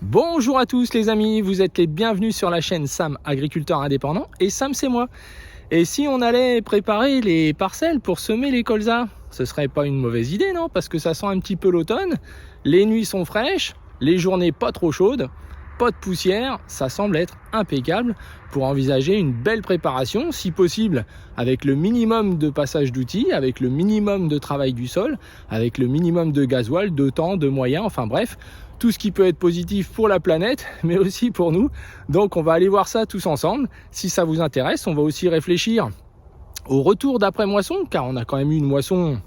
Bonjour à tous les amis, vous êtes les bienvenus sur la chaîne Sam Agriculteur Indépendant et Sam c'est moi. Et si on allait préparer les parcelles pour semer les colzas, ce serait pas une mauvaise idée non? Parce que ça sent un petit peu l'automne, les nuits sont fraîches, les journées pas trop chaudes, pas de poussière, ça semble être impeccable pour envisager une belle préparation, si possible avec le minimum de passage d'outils, avec le minimum de travail du sol, avec le minimum de gasoil, de temps, de moyens, enfin bref, tout ce qui peut être positif pour la planète, mais aussi pour nous. Donc on va aller voir ça tous ensemble. Si ça vous intéresse, on va aussi réfléchir au retour d'après-moisson, car on a quand même eu une moisson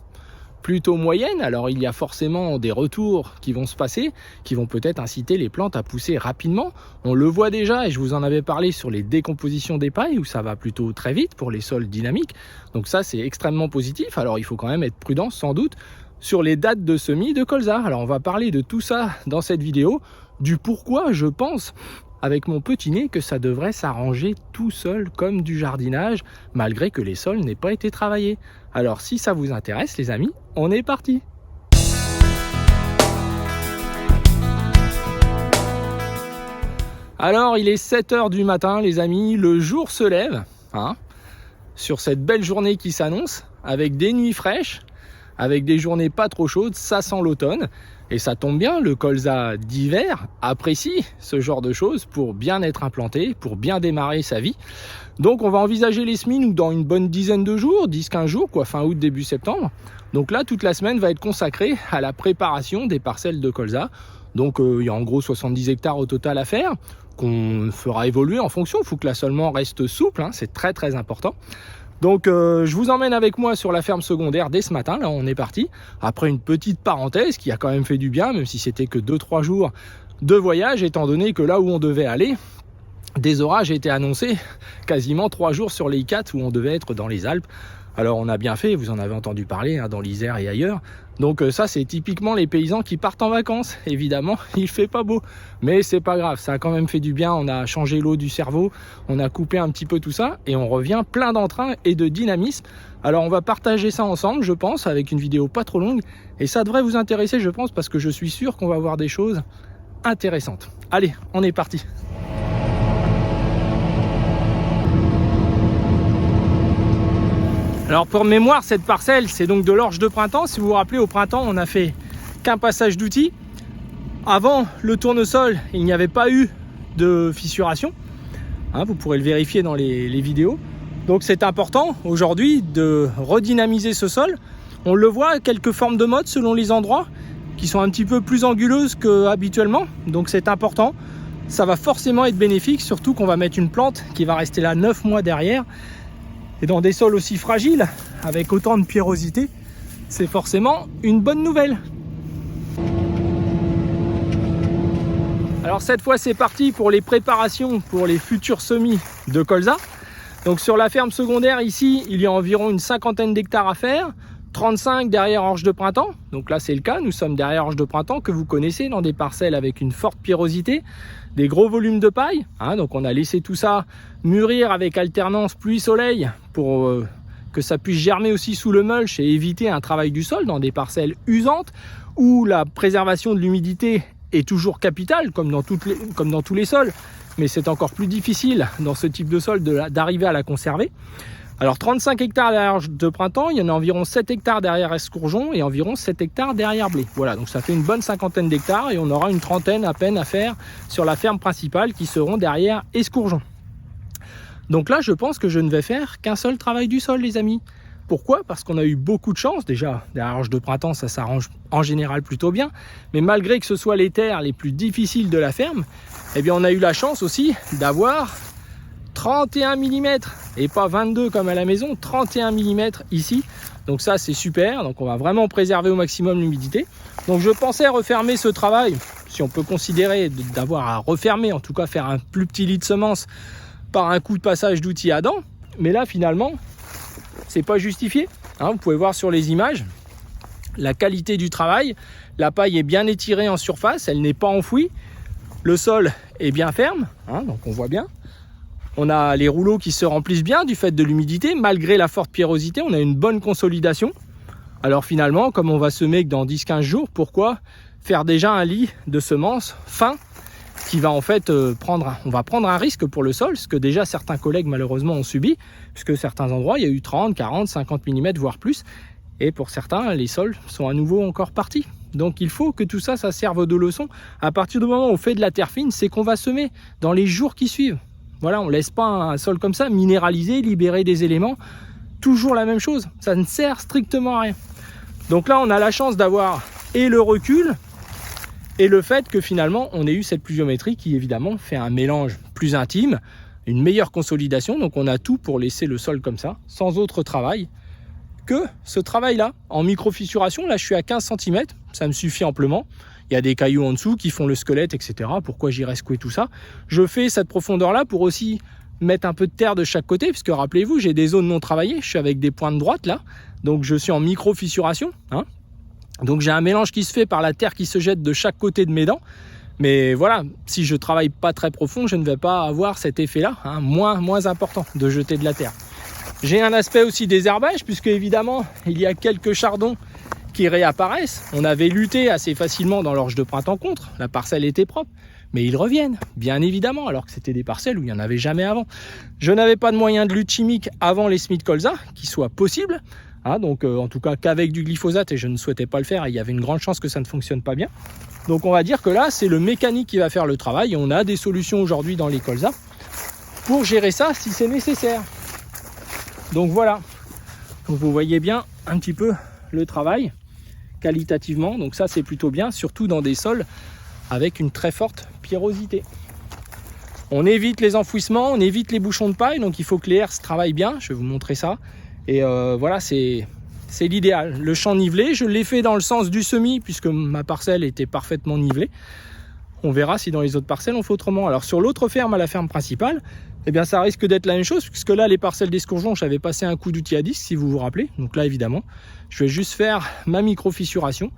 plutôt moyenne, alors il y a forcément des retours qui vont se passer, qui vont peut-être inciter les plantes à pousser rapidement. On le voit déjà, et je vous en avais parlé sur les décompositions des pailles, où ça va plutôt très vite pour les sols dynamiques. Donc ça, c'est extrêmement positif. Alors il faut quand même être prudent, sans doute, sur les dates de semis de colza. Alors on va parler de tout ça dans cette vidéo, du pourquoi je pense avec mon petit nez que ça devrait s'arranger tout seul comme du jardinage, malgré que les sols n'aient pas été travaillés. Alors si ça vous intéresse les amis, on est parti. Alors il est 7 h du matin les amis, le jour se lève, sur cette belle journée qui s'annonce, avec des nuits fraîches, avec des journées pas trop chaudes, ça sent l'automne. Et ça tombe bien, le colza d'hiver apprécie ce genre de choses pour bien être implanté, pour bien démarrer sa vie. Donc on va envisager les semis nous dans une bonne dizaine de jours, 10-15 jours, quoi, fin août, début septembre. Donc là, toute la semaine va être consacrée à la préparation des parcelles de colza. Donc il y a en gros 70 hectares au total à faire, qu'on fera évoluer en fonction. Il faut que l'assolement reste souple, c'est très très important. Donc je vous emmène avec moi sur la ferme secondaire dès ce matin, là on est parti, après une petite parenthèse qui a quand même fait du bien, même si c'était que 2-3 jours de voyage, étant donné que là où on devait aller, des orages étaient annoncés quasiment 3 jours sur les 4 où on devait être dans les Alpes. Alors on a bien fait, vous en avez entendu parler dans l'Isère et ailleurs. Donc ça c'est typiquement les paysans qui partent en vacances. Évidemment il fait pas beau, mais c'est pas grave, ça a quand même fait du bien. On a changé l'eau du cerveau, on a coupé un petit peu tout ça et on revient plein d'entrain et de dynamisme. Alors on va partager ça ensemble je pense, avec une vidéo pas trop longue. Et ça devrait vous intéresser je pense, parce que je suis sûr qu'on va voir des choses intéressantes. Allez, on est parti. Alors pour mémoire, cette parcelle, c'est donc de l'orge de printemps. Si vous vous rappelez, au printemps, on n'a fait qu'un passage d'outils. Avant le tournesol, il n'y avait pas eu de fissuration. Vous pourrez le vérifier dans les vidéos. Donc c'est important aujourd'hui de redynamiser ce sol. On le voit, quelques formes de motte selon les endroits qui sont un petit peu plus anguleuses qu'habituellement. Donc c'est important. Ça va forcément être bénéfique, surtout qu'on va mettre une plante qui va rester là 9 mois derrière. Et dans des sols aussi fragiles, avec autant de pierrosité, c'est forcément une bonne nouvelle. Alors cette fois c'est parti pour les préparations pour les futurs semis de colza. Donc sur la ferme secondaire ici, il y a environ une 50aine d'hectares à faire, 35 derrière orge de printemps. Donc là c'est le cas, nous sommes derrière orge de printemps que vous connaissez, dans des parcelles avec une forte pierrosité, des gros volumes de paille. Donc on a laissé tout ça mûrir avec alternance pluie-soleil pour que ça puisse germer aussi sous le mulch et éviter un travail du sol dans des parcelles usantes où la préservation de l'humidité est toujours capitale comme dans tous les sols, mais c'est encore plus difficile dans ce type de sol d'arriver à la conserver. Alors 35 hectares derrière de printemps, il y en a environ 7 hectares derrière escourgeon et environ 7 hectares derrière blé. Voilà, donc ça fait une bonne 50aine d'hectares et on aura une 30aine à peine à faire sur la ferme principale qui seront derrière escourgeon. Donc là, je pense que je ne vais faire qu'un seul travail du sol, les amis. Pourquoi? Parce qu'on a eu beaucoup de chance. Déjà, derrière orge de printemps, ça s'arrange en général plutôt bien. Mais malgré que ce soit les terres les plus difficiles de la ferme, eh bien, on a eu la chance aussi d'avoir 31 mm et pas 22 comme à la maison, 31 mm ici. Donc ça, c'est super. Donc on va vraiment préserver au maximum l'humidité. Donc je pensais refermer ce travail, si on peut considérer d'avoir à refermer, en tout cas faire un plus petit lit de semences par un coup de passage d'outils à dents. Mais là, finalement, c'est pas justifié. Vous pouvez voir sur les images la qualité du travail. La paille est bien étirée en surface, elle n'est pas enfouie. Le sol est bien ferme, donc on voit bien. On a les rouleaux qui se remplissent bien du fait de l'humidité. Malgré la forte pierrosité, on a une bonne consolidation. Alors finalement, comme on va semer que dans 10-15 jours, pourquoi faire déjà un lit de semences fin qui va en fait on va prendre un risque pour le sol, ce que déjà certains collègues malheureusement ont subi, puisque certains endroits il y a eu 30, 40, 50 mm voire plus, et pour certains les sols sont à nouveau encore partis. Donc il faut que tout ça, ça serve de leçon. À partir du moment où on fait de la terre fine, c'est qu'on va semer dans les jours qui suivent. Voilà, on ne laisse pas un sol comme ça minéraliser, libérer des éléments, toujours la même chose, ça ne sert strictement à rien. Donc là on a la chance d'avoir et le recul et le fait que finalement on ait eu cette pluviométrie qui évidemment fait un mélange plus intime, une meilleure consolidation. Donc on a tout pour laisser le sol comme ça, sans autre travail que ce travail là. En micro-fissuration, là je suis à 15 cm, ça me suffit amplement. Il y a des cailloux en dessous qui font le squelette, etc. Pourquoi j'irais secouer tout ça? Je fais cette profondeur là pour aussi mettre un peu de terre de chaque côté, puisque rappelez-vous, j'ai des zones non travaillées, je suis avec des pointes droites là, donc je suis en micro-fissuration, hein. Donc j'ai un mélange qui se fait par la terre qui se jette de chaque côté de mes dents. Mais voilà, si je travaille pas très profond, je ne vais pas avoir cet effet-là, hein, moins important de jeter de la terre. J'ai un aspect aussi désherbage, puisque évidemment, il y a quelques chardons qui réapparaissent. On avait lutté assez facilement dans l'orge de printemps contre, la parcelle était propre, mais ils reviennent, bien évidemment, alors que c'était des parcelles où il n'y en avait jamais avant. Je n'avais pas de moyen de lutte chimique avant les Smith colza, qui soit possible. Hein, donc en tout cas qu'avec du glyphosate, et je ne souhaitais pas le faire, et il y avait une grande chance que ça ne fonctionne pas bien. Donc on va dire que là c'est le mécanique qui va faire le travail, et on a des solutions aujourd'hui dans les colza pour gérer ça si c'est nécessaire. Donc voilà, donc vous voyez bien un petit peu le travail qualitativement, donc ça c'est plutôt bien, surtout dans des sols avec une très forte pierrosité. On évite les enfouissements, on évite les bouchons de paille, donc il faut que les herses travaillent bien, je vais vous montrer ça. Et voilà, c'est l'idéal. Le champ nivelé, je l'ai fait dans le sens du semis, puisque ma parcelle était parfaitement nivelée. On verra si dans les autres parcelles on fait autrement. Alors sur l'autre ferme, à la ferme principale, eh bien ça risque d'être la même chose, puisque là les parcelles d'escourgeons, j'avais passé un coup d'outil à disque, si vous vous rappelez. Donc là évidemment, je vais juste faire ma micro-fissuration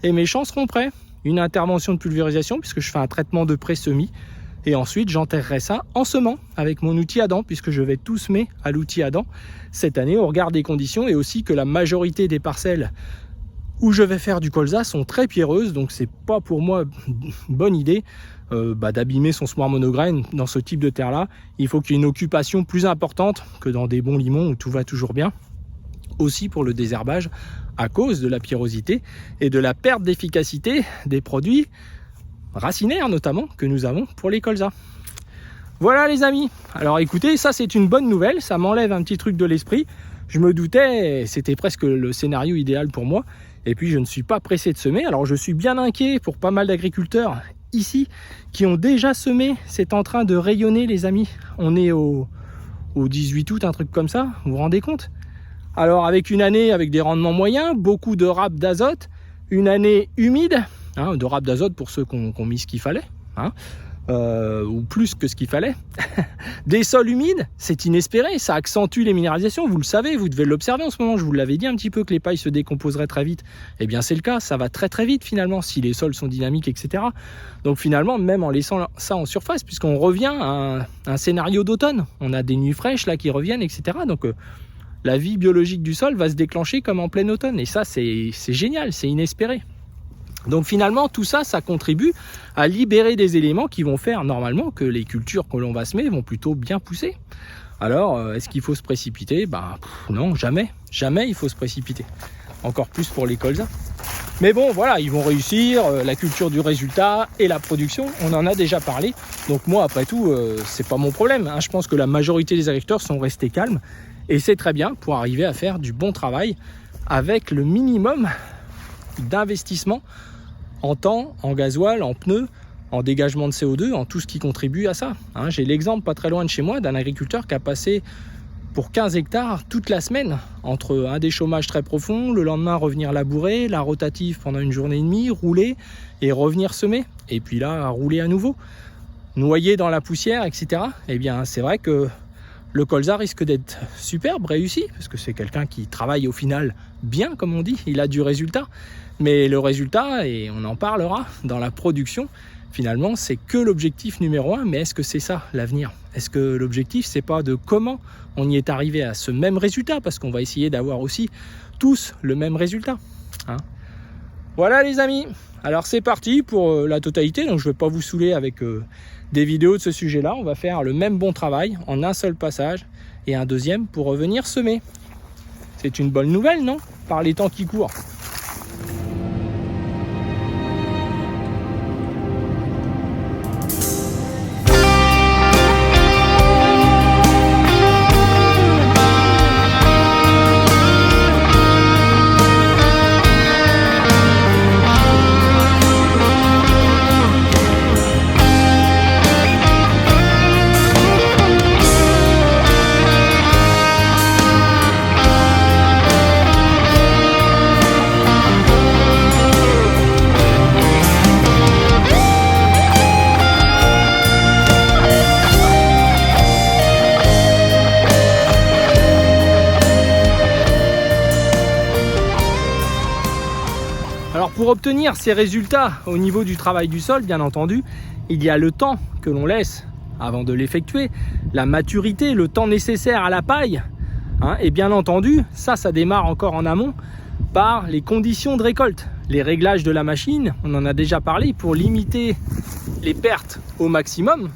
et mes champs seront prêts. Une intervention de pulvérisation, puisque je fais un traitement de pré-semis. Et ensuite, j'enterrerai ça en semant avec mon outil à dents, puisque je vais tout semer à l'outil à dents cette année au regard des conditions, et aussi que la majorité des parcelles où je vais faire du colza sont très pierreuses, donc c'est pas pour moi une bonne idée d'abîmer son semoir monograine dans ce type de terre là. Il faut qu'il y ait une occupation plus importante que dans des bons limons où tout va toujours bien, aussi pour le désherbage à cause de la pierrosité et de la perte d'efficacité des produits racinaires notamment que nous avons pour les colzas. Voilà les amis, alors écoutez, ça c'est une bonne nouvelle, ça m'enlève un petit truc de l'esprit. Je me doutais, c'était presque le scénario idéal pour moi, et puis je ne suis pas pressé de semer. Alors je suis bien inquiet pour pas mal d'agriculteurs ici qui ont déjà semé, c'est en train de rayonner les amis. On est au 18 août, un truc comme ça, vous vous rendez compte? Alors avec une année avec des rendements moyens, beaucoup de râpes d'azote, une année humide, de râpes d'azote pour ceux qui ont mis ce qu'il fallait, ou plus que ce qu'il fallait. Des sols humides, c'est inespéré, ça accentue les minéralisations, vous le savez, vous devez l'observer en ce moment, je vous l'avais dit un petit peu que les pailles se décomposeraient très vite. Eh bien c'est le cas, ça va très très vite finalement, si les sols sont dynamiques, etc. Donc finalement, même en laissant ça en surface, puisqu'on revient à un scénario d'automne, on a des nuits fraîches là qui reviennent, etc. Donc la vie biologique du sol va se déclencher comme en plein automne, et ça c'est génial, c'est inespéré. Donc finalement tout ça, ça contribue à libérer des éléments qui vont faire normalement que les cultures que l'on va semer vont plutôt bien pousser. Alors est-ce qu'il faut se précipiter? Non, jamais il faut se précipiter. Encore plus pour les colzas. Mais bon voilà, ils vont réussir, la culture du résultat et la production, on en a déjà parlé. Donc moi après tout, c'est pas mon problème. Je pense que la majorité des agriculteurs sont restés calmes. Et c'est très bien pour arriver à faire du bon travail avec le minimum d'investissement en temps, en gasoil, en pneus, en dégagement de CO2, en tout ce qui contribue à ça. J'ai l'exemple pas très loin de chez moi d'un agriculteur qui a passé pour 15 hectares toute la semaine, entre un déchômage très profond, le lendemain revenir labourer, la rotative pendant une journée et demie, rouler et revenir semer, et puis là rouler à nouveau, noyer dans la poussière, etc. Eh bien c'est vrai que le colza risque d'être superbe, réussi, parce que c'est quelqu'un qui travaille au final bien, comme on dit, il a du résultat. Mais le résultat, et on en parlera dans la production, finalement, c'est que l'objectif numéro 1, mais est-ce que c'est ça l'avenir? Est-ce que l'objectif, c'est pas de comment on y est arrivé à ce même résultat? Parce qu'on va essayer d'avoir aussi tous le même résultat. Voilà les amis, alors c'est parti pour la totalité, donc je ne vais pas vous saouler avec des vidéos de ce sujet-là. On va faire le même bon travail en un seul passage et un deuxième pour revenir semer. C'est une bonne nouvelle, non? Par les temps qui courent. Alors pour obtenir ces résultats au niveau du travail du sol, bien entendu, il y a le temps que l'on laisse avant de l'effectuer, la maturité, le temps nécessaire à la paille, et bien entendu, ça démarre encore en amont par les conditions de récolte, les réglages de la machine, on en a déjà parlé, pour limiter les pertes au maximum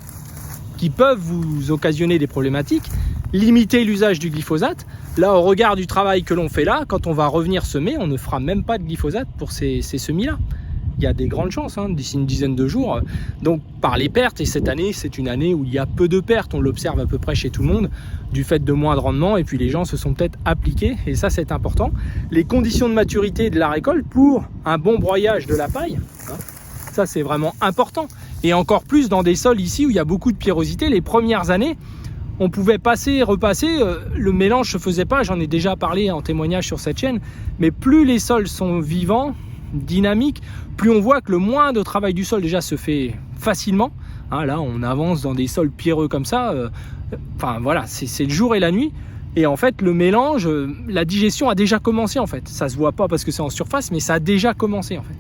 qui peuvent vous occasionner des problématiques, limiter l'usage du glyphosate. Là, au regard du travail que l'on fait là, quand on va revenir semer, on ne fera même pas de glyphosate pour ces semis-là. Il y a des grandes chances, d'ici une dizaine de jours. Donc, par les pertes, et cette année, c'est une année où il y a peu de pertes, on l'observe à peu près chez tout le monde, du fait de moins de rendement, et puis les gens se sont peut-être appliqués, et ça, c'est important. Les conditions de maturité de la récolte pour un bon broyage de la paille, ça, c'est vraiment important. Et encore plus dans des sols ici où il y a beaucoup de pierrosité. Les premières années, on pouvait passer, repasser, le mélange se faisait pas, j'en ai déjà parlé en témoignage sur cette chaîne, mais plus les sols sont vivants, dynamiques, plus on voit que le moins de travail du sol déjà se fait facilement. Là, on avance dans des sols pierreux comme ça, enfin voilà, c'est le jour et la nuit. Et en fait, le mélange, la digestion a déjà commencé en fait. Ça se voit pas parce que c'est en surface, mais ça a déjà commencé en fait.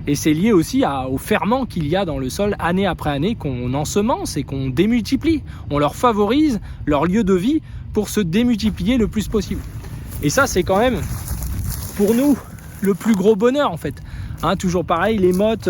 Et c'est lié aussi aux ferments qu'il y a dans le sol année après année qu'on ensemence et qu'on démultiplie. On leur favorise leur lieu de vie pour se démultiplier le plus possible. Et ça, c'est quand même pour nous le plus gros bonheur en fait. Toujours pareil, les mottes.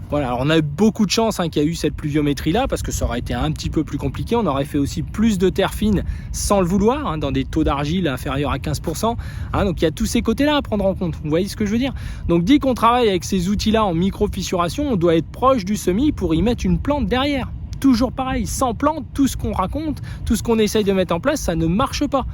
Voilà, alors on a eu beaucoup de chance qu'il y a eu cette pluviométrie là parce que ça aurait été un petit peu plus compliqué. On aurait fait aussi plus de terre fine sans le vouloir, dans des taux d'argile inférieurs à 15%. Donc il y a tous ces côtés là à prendre en compte. Vous voyez ce que je veux dire? Donc dès qu'on travaille avec ces outils là en micro-fissuration, on doit être proche du semis pour y mettre une plante derrière. Toujours pareil, sans plante, tout ce qu'on raconte, tout ce qu'on essaye de mettre en place, ça ne marche pas.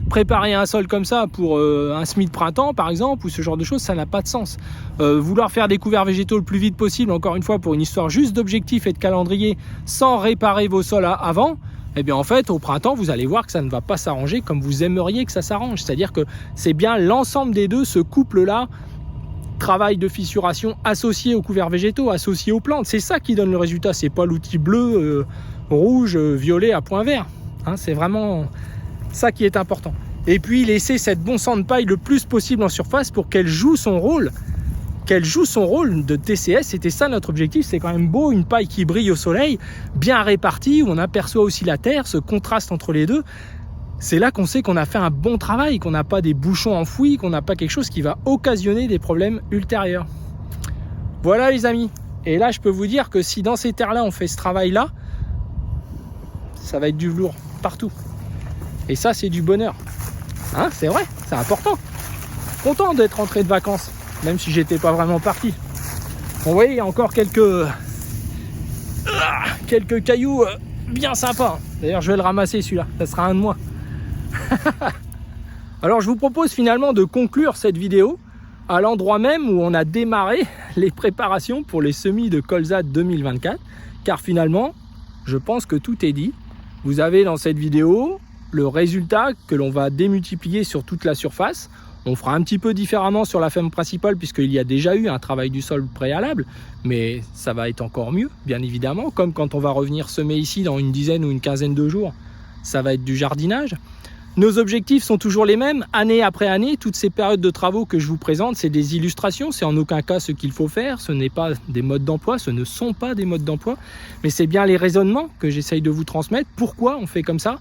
Préparer un sol comme ça pour un semis de printemps par exemple, ou ce genre de choses, ça n'a pas de sens. Vouloir faire des couverts végétaux le plus vite possible, encore une fois pour une histoire juste d'objectif et de calendrier, sans réparer vos sols avant, eh bien en fait au printemps vous allez voir que ça ne va pas s'arranger comme vous aimeriez que ça s'arrange. C'est-à-dire que c'est bien l'ensemble des deux, ce couple-là, travail de fissuration associé aux couverts végétaux, associé aux plantes, c'est ça qui donne le résultat, c'est pas l'outil bleu, rouge, violet à point vert, c'est vraiment ça qui est important. Et puis laisser cette bon sang de paille le plus possible en surface pour qu'elle joue son rôle, de TCS. C'était ça notre objectif. C'est quand même beau, une paille qui brille au soleil, bien répartie, où on aperçoit aussi la terre, ce contraste entre les deux. C'est là qu'on sait qu'on a fait un bon travail, qu'on n'a pas des bouchons enfouis, qu'on n'a pas quelque chose qui va occasionner des problèmes ultérieurs. Voilà les amis. Et là, je peux vous dire que si dans ces terres-là, on fait ce travail-là, ça va être du velours partout. Et ça, c'est du bonheur. C'est vrai, c'est important. Content d'être rentré de vacances, même si j'étais pas vraiment parti. Vous voyez, il y a encore quelques cailloux bien sympas. D'ailleurs, je vais le ramasser celui-là, ça sera un de moi. Alors je vous propose finalement de conclure cette vidéo à l'endroit même où on a démarré les préparations pour les semis de colza 2024, car finalement je pense que tout est dit. Vous avez dans cette vidéo le résultat que l'on va démultiplier sur toute la surface. On fera un petit peu différemment sur la ferme principale puisqu'il y a déjà eu un travail du sol préalable, mais ça va être encore mieux bien évidemment, comme quand on va revenir semer ici dans une dizaine ou une quinzaine de jours, ça va être du jardinage. Nos objectifs sont toujours les mêmes, année après année. Toutes ces périodes de travaux que je vous présente, c'est des illustrations, c'est en aucun cas ce qu'il faut faire, ce n'est pas des modes d'emploi, ce ne sont pas des modes d'emploi, mais c'est bien les raisonnements que j'essaye de vous transmettre. Pourquoi on fait comme ça?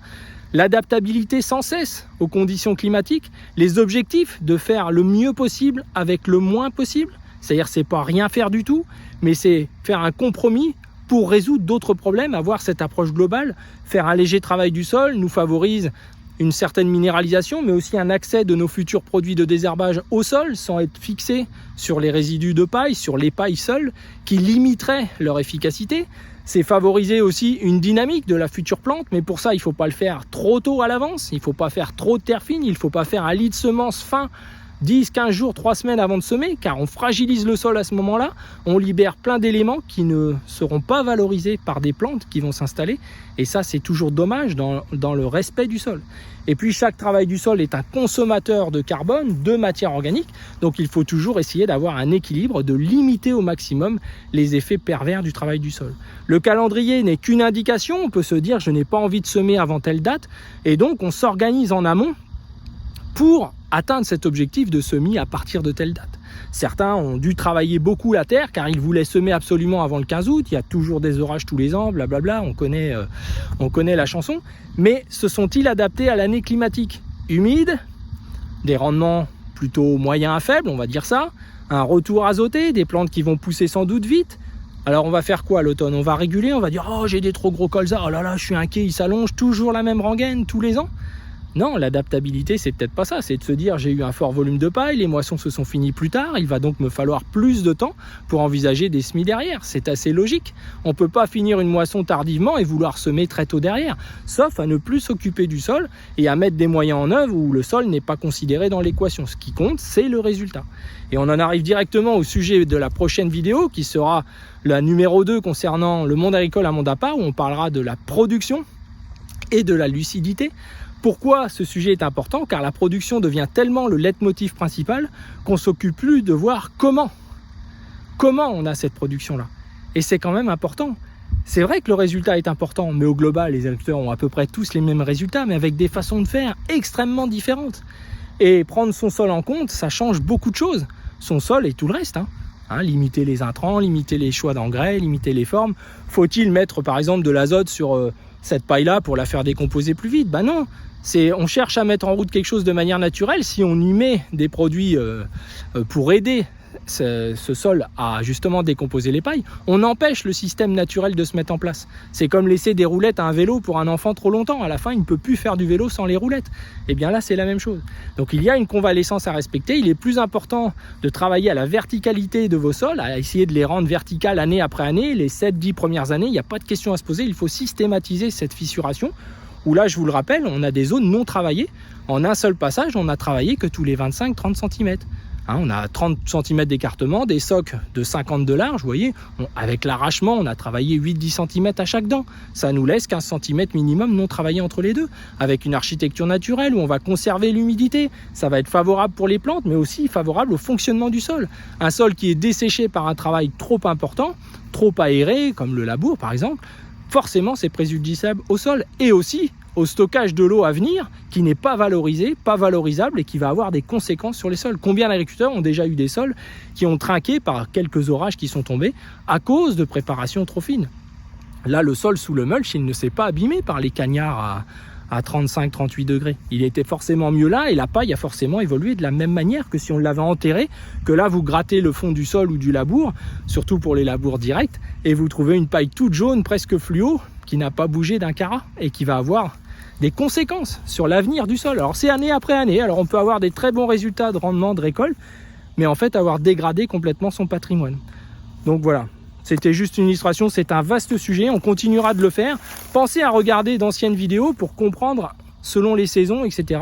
L'adaptabilité sans cesse aux conditions climatiques, les objectifs de faire le mieux possible avec le moins possible. C'est-à-dire c'est pas rien faire du tout, mais c'est faire un compromis pour résoudre d'autres problèmes, avoir cette approche globale. Faire un léger travail du sol nous favorise une certaine minéralisation, mais aussi un accès de nos futurs produits de désherbage au sol sans être fixés sur les résidus de paille, sur les pailles seules, qui limiteraient leur efficacité. C'est favoriser aussi une dynamique de la future plante, mais pour ça, il ne faut pas le faire trop tôt à l'avance, il ne faut pas faire trop de terre fine, il ne faut pas faire un lit de semences fin 10, 15 jours, 3 semaines avant de semer, car on fragilise le sol à ce moment-là, on libère plein d'éléments qui ne seront pas valorisés par des plantes qui vont s'installer, et ça c'est toujours dommage dans le respect du sol. Et puis chaque travail du sol est un consommateur de carbone, de matière organique, donc il faut toujours essayer d'avoir un équilibre, de limiter au maximum les effets pervers du travail du sol. Le calendrier n'est qu'une indication, on peut se dire je n'ai pas envie de semer avant telle date, et donc on s'organise en amont pour atteindre cet objectif de semis à partir de telle date. Certains ont dû travailler beaucoup la terre car ils voulaient semer absolument avant le 15 août. Il y a toujours des orages tous les ans, blablabla, on connaît la chanson. Mais se sont-ils adaptés à l'année climatique? Humide, des rendements plutôt moyens à faibles, on va dire ça, un retour azoté, des plantes qui vont pousser sans doute vite. Alors on va faire quoi à l'automne? On va réguler, on va dire « Oh, j'ai des trop gros colzas, oh là là, je suis inquiet, ils s'allongent, toujours la même rengaine tous les ans ». Non, l'adaptabilité, c'est peut-être pas ça. C'est de se dire, j'ai eu un fort volume de paille, les moissons se sont finies plus tard, il va donc me falloir plus de temps pour envisager des semis derrière. C'est assez logique. On ne peut pas finir une moisson tardivement et vouloir semer très tôt derrière, sauf à ne plus s'occuper du sol et à mettre des moyens en œuvre où le sol n'est pas considéré dans l'équation. Ce qui compte, c'est le résultat. Et on en arrive directement au sujet de la prochaine vidéo, qui sera la numéro 2 concernant le monde agricole à monde à part, où on parlera de la production et de la lucidité. Pourquoi ce sujet est important? Car la production devient tellement le leitmotiv principal qu'on ne s'occupe plus de voir comment on a cette production-là. Et c'est quand même important. C'est vrai que le résultat est important, mais au global, les agriculteurs ont à peu près tous les mêmes résultats, mais avec des façons de faire extrêmement différentes. Et prendre son sol en compte, ça change beaucoup de choses. Son sol et tout le reste, limiter les intrants, limiter les choix d'engrais, limiter les formes. Faut-il mettre par exemple de l'azote sur cette paille-là pour la faire décomposer plus vite? Ben non. On cherche à mettre en route quelque chose de manière naturelle. Si on y met des produits pour aider ce sol à justement décomposer les pailles, on empêche le système naturel de se mettre en place. C'est comme laisser des roulettes à un vélo pour un enfant trop longtemps. À la fin, il ne peut plus faire du vélo sans les roulettes. Et bien là, c'est la même chose. Donc il y a une convalescence à respecter. Il est plus important de travailler à la verticalité de vos sols, à essayer de les rendre verticales année après année. Les 7-10 premières années, il n'y a pas de question à se poser. Il faut systématiser cette fissuration. Où là, je vous le rappelle, on a des zones non travaillées. En un seul passage, on n'a travaillé que tous les 25-30 cm. On a 30 cm d'écartement, des socs de 50 de large, vous voyez. Avec l'arrachement, on a travaillé 8-10 cm à chaque dent. Ça nous laisse 15 cm minimum non travaillé entre les deux. Avec une architecture naturelle où on va conserver l'humidité. Ça va être favorable pour les plantes, mais aussi favorable au fonctionnement du sol. Un sol qui est desséché par un travail trop important, trop aéré, comme le labour par exemple, forcément c'est préjudiciable au sol et aussi au stockage de l'eau à venir qui n'est pas valorisé, pas valorisable et qui va avoir des conséquences sur les sols. Combien d'agriculteurs ont déjà eu des sols qui ont trinqué par quelques orages qui sont tombés à cause de préparations trop fines? Là, le sol sous le mulch, il ne s'est pas abîmé par les cagnards à 35-38 degrés. Il était forcément mieux là et la paille a forcément évolué de la même manière que si on l'avait enterré, que là vous grattez le fond du sol ou du labour, surtout pour les labours directs, et vous trouvez une paille toute jaune, presque fluo, qui n'a pas bougé d'un carat et qui va avoir des conséquences sur l'avenir du sol. Alors c'est année après année, alors on peut avoir des très bons résultats de rendement de récolte, mais en fait avoir dégradé complètement son patrimoine. Donc voilà. C'était juste une illustration, c'est un vaste sujet, on continuera de le faire. Pensez à regarder d'anciennes vidéos pour comprendre selon les saisons, etc.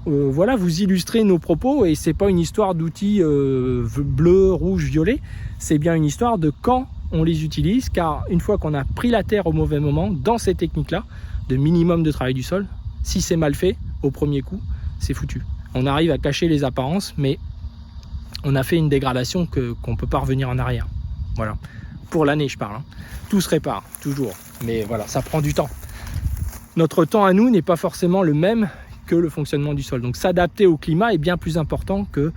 Voilà, vous illustrez nos propos et c'est pas une histoire d'outils bleu, rouge, violet. C'est bien une histoire de quand on les utilise, car une fois qu'on a pris la terre au mauvais moment, dans ces techniques-là, de minimum de travail du sol, si c'est mal fait, au premier coup, c'est foutu. On arrive à cacher les apparences, mais on a fait une dégradation qu'on ne peut pas revenir en arrière. Voilà. Pour l'année, je parle. Tout se répare, toujours. Mais voilà, ça prend du temps. Notre temps à nous n'est pas forcément le même que le fonctionnement du sol. Donc s'adapter au climat est bien plus important que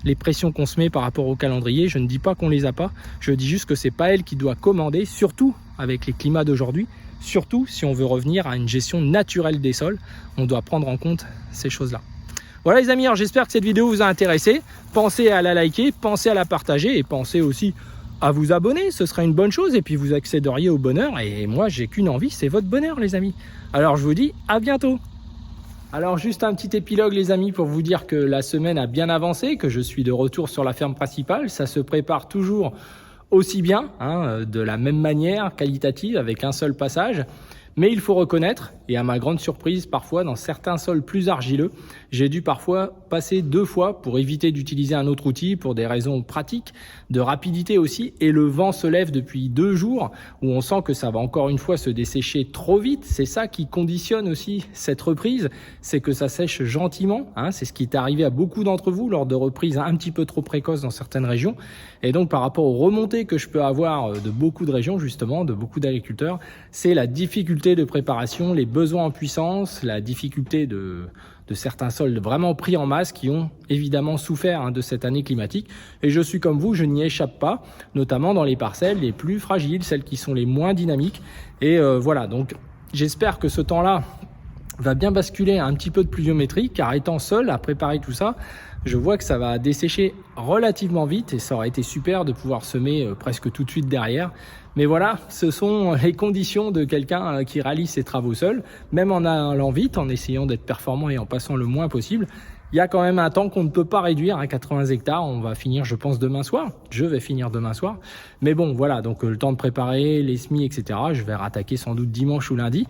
les pressions qu'on se met par rapport au calendrier. Je ne dis pas qu'on les a pas, je dis juste que c'est pas elle qui doit commander, surtout avec les climats d'aujourd'hui, surtout si on veut revenir à une gestion naturelle des sols, on doit prendre en compte ces choses-là. Voilà les amis, j'espère que cette vidéo vous a intéressé. Pensez à la liker, pensez à la partager et pensez aussi à vous abonner, ce serait une bonne chose et puis vous accéderiez au bonheur et moi j'ai qu'une envie, c'est votre bonheur les amis. Alors je vous dis à bientôt. Alors juste un petit épilogue les amis pour vous dire que la semaine a bien avancé, que je suis de retour sur la ferme principale, ça se prépare toujours aussi bien, de la même manière, qualitative, avec un seul passage. Mais il faut reconnaître, et à ma grande surprise, parfois dans certains sols plus argileux, j'ai dû parfois passer 2 fois pour éviter d'utiliser un autre outil pour des raisons pratiques, de rapidité aussi, et le vent se lève depuis 2 jours où on sent que ça va encore une fois se dessécher trop vite. C'est ça qui conditionne aussi cette reprise, c'est que ça sèche gentiment, c'est ce qui est arrivé à beaucoup d'entre vous lors de reprises un petit peu trop précoces dans certaines régions. Et donc par rapport aux remontées que je peux avoir de beaucoup de régions justement, de beaucoup d'agriculteurs, c'est la difficulté de préparation, les besoins en puissance, la difficulté de certains sols vraiment pris en masse qui ont évidemment souffert de cette année climatique. Et je suis comme vous, je n'y échappe pas, notamment dans les parcelles les plus fragiles, celles qui sont les moins dynamiques. Et voilà, donc j'espère que ce temps-là va bien basculer un petit peu de pluviométrie, car étant seul à préparer tout ça, je vois que ça va dessécher relativement vite et ça aurait été super de pouvoir semer presque tout de suite derrière. Mais voilà, ce sont les conditions de quelqu'un qui réalise ses travaux seul, même en allant vite, en essayant d'être performant et en passant le moins possible. Il y a quand même un temps qu'on ne peut pas réduire à 80 hectares. On va finir, je pense, demain soir. Je vais finir demain soir. Mais bon, voilà, donc le temps de préparer les semis, etc. Je vais rattaquer sans doute dimanche ou lundi.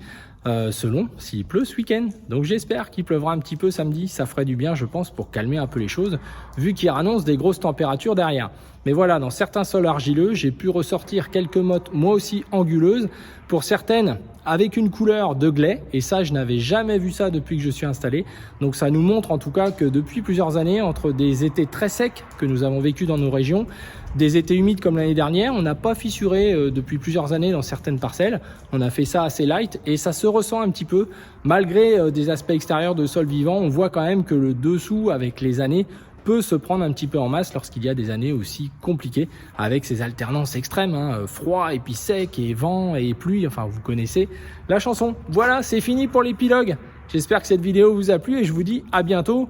Selon s'il pleut ce week-end. Donc j'espère qu'il pleuvra un petit peu samedi, ça ferait du bien je pense pour calmer un peu les choses, vu qu'il annonce des grosses températures derrière. Mais voilà, dans certains sols argileux, j'ai pu ressortir quelques mottes moi aussi anguleuses, pour certaines avec une couleur de glais, et ça je n'avais jamais vu ça depuis que je suis installé. Donc ça nous montre en tout cas que depuis plusieurs années, entre des étés très secs que nous avons vécu dans nos régions, des étés humides comme l'année dernière, on n'a pas fissuré depuis plusieurs années dans certaines parcelles. On a fait ça assez light et ça se ressent un petit peu. Malgré des aspects extérieurs de sol vivant, on voit quand même que le dessous avec les années peut se prendre un petit peu en masse lorsqu'il y a des années aussi compliquées avec ces alternances extrêmes, froid et puis sec et vent et pluie, enfin vous connaissez la chanson. Voilà, c'est fini pour l'épilogue. J'espère que cette vidéo vous a plu et je vous dis à bientôt,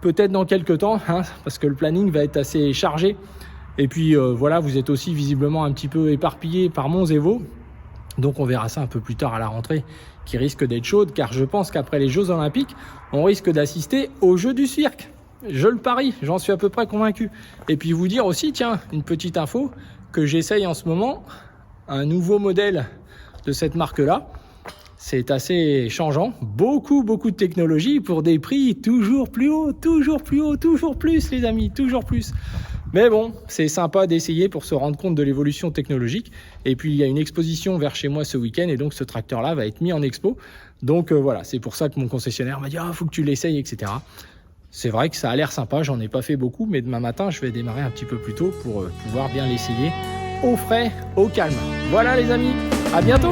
peut-être dans quelques temps, parce que le planning va être assez chargé. Et puis voilà, vous êtes aussi visiblement un petit peu éparpillés par Mons et Vaux. Donc on verra ça un peu plus tard à la rentrée, qui risque d'être chaude, car je pense qu'après les Jeux Olympiques, on risque d'assister aux Jeux du cirque. Je le parie, j'en suis à peu près convaincu. Et puis vous dire aussi, tiens, une petite info, que j'essaye en ce moment, un nouveau modèle de cette marque-là. C'est assez changeant, beaucoup de technologie pour des prix toujours plus hauts, toujours plus les amis, toujours plus. Mais bon, c'est sympa d'essayer pour se rendre compte de l'évolution technologique. Et puis il y a une exposition vers chez moi ce week-end et donc ce tracteur-là va être mis en expo. Donc voilà, c'est pour ça que mon concessionnaire m'a dit « Ah, faut que tu l'essayes, etc. » C'est vrai que ça a l'air sympa, j'en ai pas fait beaucoup, mais demain matin, je vais démarrer un petit peu plus tôt pour pouvoir bien l'essayer au frais, au calme. Voilà les amis, à bientôt!